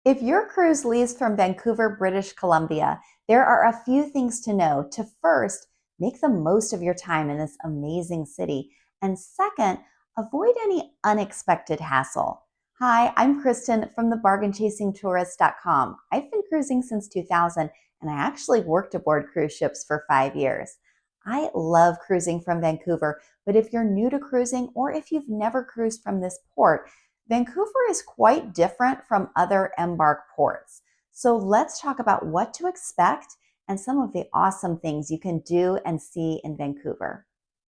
If your cruise leaves from Vancouver, British Columbia, there are a few things to know. To first, make the most of your time in this amazing city. And second, avoid any unexpected hassle. Hi, I'm Kristen from the bargainchasingtourist.com. I've been cruising since 2000 and I actually worked aboard cruise ships for 5 years. I love cruising from Vancouver, but if you're new to cruising or if you've never cruised from this port, Vancouver is quite different from other Embark ports. So let's talk about what to expect and some of the awesome things you can do and see in Vancouver.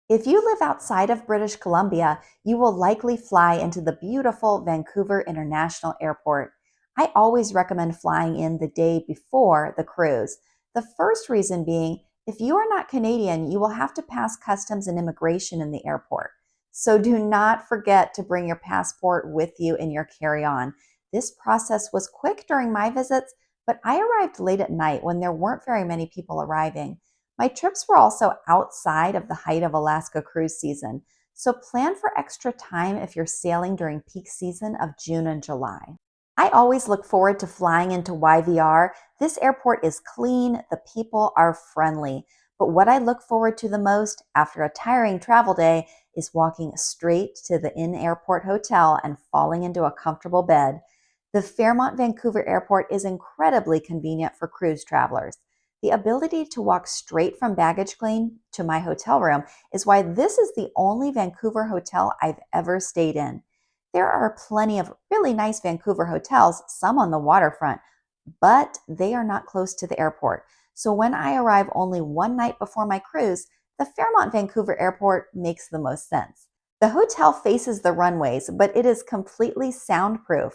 If you live outside of British Columbia, you will likely fly into the beautiful Vancouver International Airport. I always recommend flying in the day before the cruise. The first reason being, if you are not Canadian, you will have to pass customs and immigration in the airport. So do not forget to bring your passport with you in your carry-on. This process was quick during my visits, but I arrived late at night when there weren't very many people arriving. My trips were also outside of the height of Alaska cruise season, so plan for extra time if you're sailing during peak season of June and July. I always look forward to flying into YVR. This airport is clean, the people are friendly. But what I look forward to the most after a tiring travel day is walking straight to the in-airport hotel and falling into a comfortable bed. The Fairmont Vancouver Airport is incredibly convenient for cruise travelers. The ability to walk straight from baggage claim to my hotel room is why this is the only Vancouver hotel I've ever stayed in. There are plenty of really nice Vancouver hotels, some on the waterfront, but they are not close to the airport. So when I arrive only one night before my cruise, the Fairmont Vancouver Airport makes the most sense. The hotel faces the runways, but it is completely soundproof.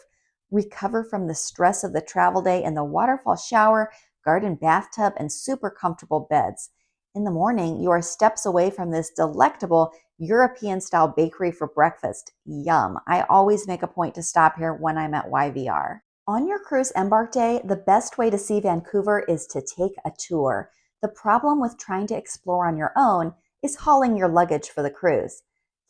Recover from the stress of the travel day in the waterfall shower, garden bathtub, and super comfortable beds. In the morning, you are steps away from this delectable European-style bakery for breakfast. Yum! I always make a point to stop here when I'm at YVR. On your cruise embark day, the best way to see Vancouver is to take a tour. The problem with trying to explore on your own is hauling your luggage for the cruise.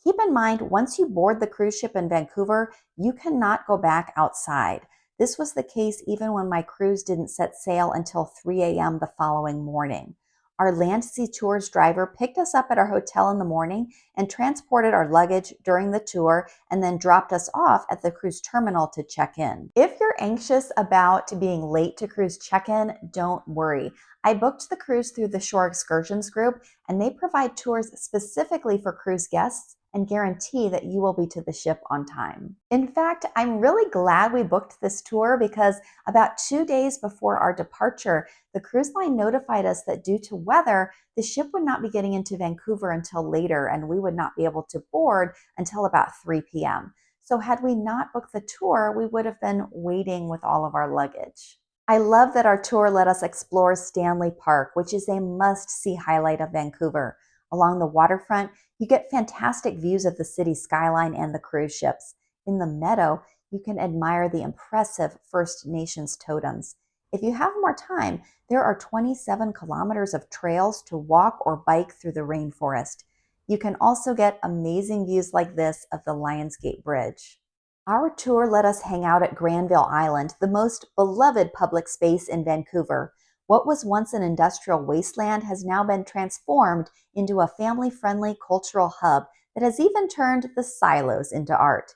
Keep in mind, once you board the cruise ship in Vancouver, you cannot go back outside. This was the case even when my cruise didn't set sail until 3 a.m. the following morning. Our Landsea Tours driver picked us up at our hotel in the morning and transported our luggage during the tour and then dropped us off at the cruise terminal to check in. If you're anxious about being late to cruise check-in, don't worry. I booked the cruise through the Shore Excursions group, and they provide tours specifically for cruise guests and guarantee that you will be to the ship on time. In fact, I'm really glad we booked this tour because about 2 days before our departure, the cruise line notified us that due to weather, the ship would not be getting into Vancouver until later and we would not be able to board until about 3 p.m. So had we not booked the tour, we would have been waiting with all of our luggage. I love that our tour let us explore Stanley Park, which is a must-see highlight of Vancouver. Along the waterfront, you get fantastic views of the city skyline and the cruise ships. In the meadow, you can admire the impressive First Nations totems. If you have more time, there are 27 kilometers of trails to walk or bike through the rainforest. You can also get amazing views like this of the Lionsgate Bridge. Our tour let us hang out at Granville Island, the most beloved public space in Vancouver. What was once an industrial wasteland has now been transformed into a family-friendly cultural hub that has even turned the silos into art.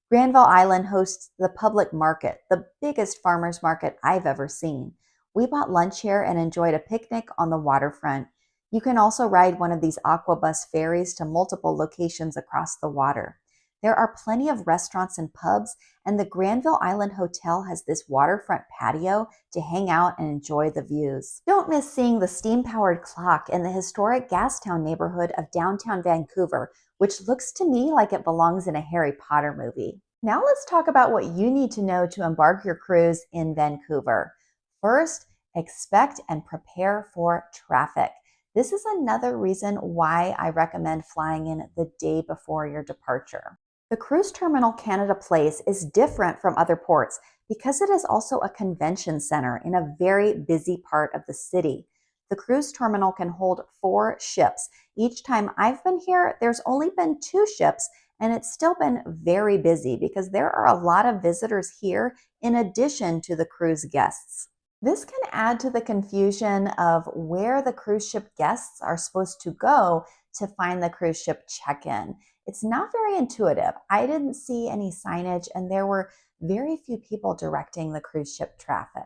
Granville Island hosts the public market, the biggest farmers market I've ever seen. We bought lunch here and enjoyed a picnic on the waterfront. You can also ride one of these aquabus ferries to multiple locations across the water. There are plenty of restaurants and pubs, and the Granville Island Hotel has this waterfront patio to hang out and enjoy the views. Don't miss seeing the steam-powered clock in the historic Gastown neighborhood of downtown Vancouver, which looks to me like it belongs in a Harry Potter movie. Now let's talk about what you need to know to embark your cruise in Vancouver. First, expect and prepare for traffic. This is another reason why I recommend flying in the day before your departure. The Cruise Terminal Canada Place is different from other ports because it is also a convention center in a very busy part of the city. The cruise terminal can hold 4 ships. Each time I've been here, there's only been 2 ships, and it's still been very busy because there are a lot of visitors here in addition to the cruise guests. This can add to the confusion of where the cruise ship guests are supposed to go to find the cruise ship check-in. It's not very intuitive. I didn't see any signage, and there were very few people directing the cruise ship traffic.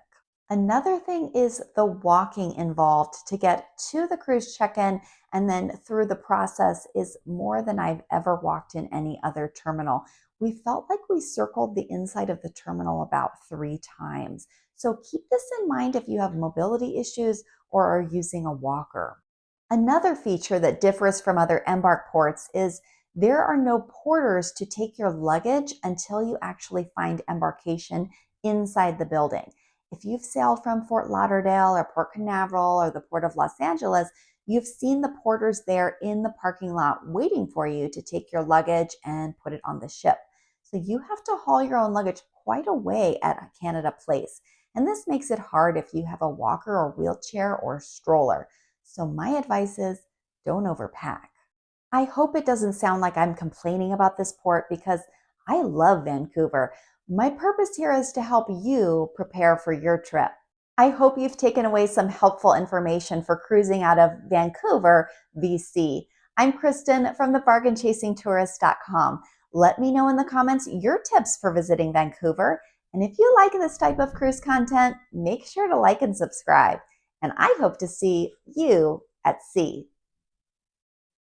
Another thing is the walking involved to get to the cruise check-in and then through the process is more than I've ever walked in any other terminal. We felt like we circled the inside of the terminal about 3 times. So keep this in mind if you have mobility issues or are using a walker. Another feature that differs from other Embark ports is there are no porters to take your luggage until you actually find embarkation inside the building. If you've sailed from Fort Lauderdale or Port Canaveral or the Port of Los Angeles, you've seen the porters there in the parking lot waiting for you to take your luggage and put it on the ship. So you have to haul your own luggage quite a way at Canada Place. And this makes it hard if you have a walker or wheelchair or stroller. So my advice is don't overpack. I hope it doesn't sound like I'm complaining about this port because I love Vancouver. My purpose here is to help you prepare for your trip. I hope you've taken away some helpful information for cruising out of Vancouver, BC. I'm Kristen from thebargainchasingtourist.com. Let me know in the comments your tips for visiting Vancouver. And if you like this type of cruise content, make sure to like and subscribe. And I hope to see you at sea.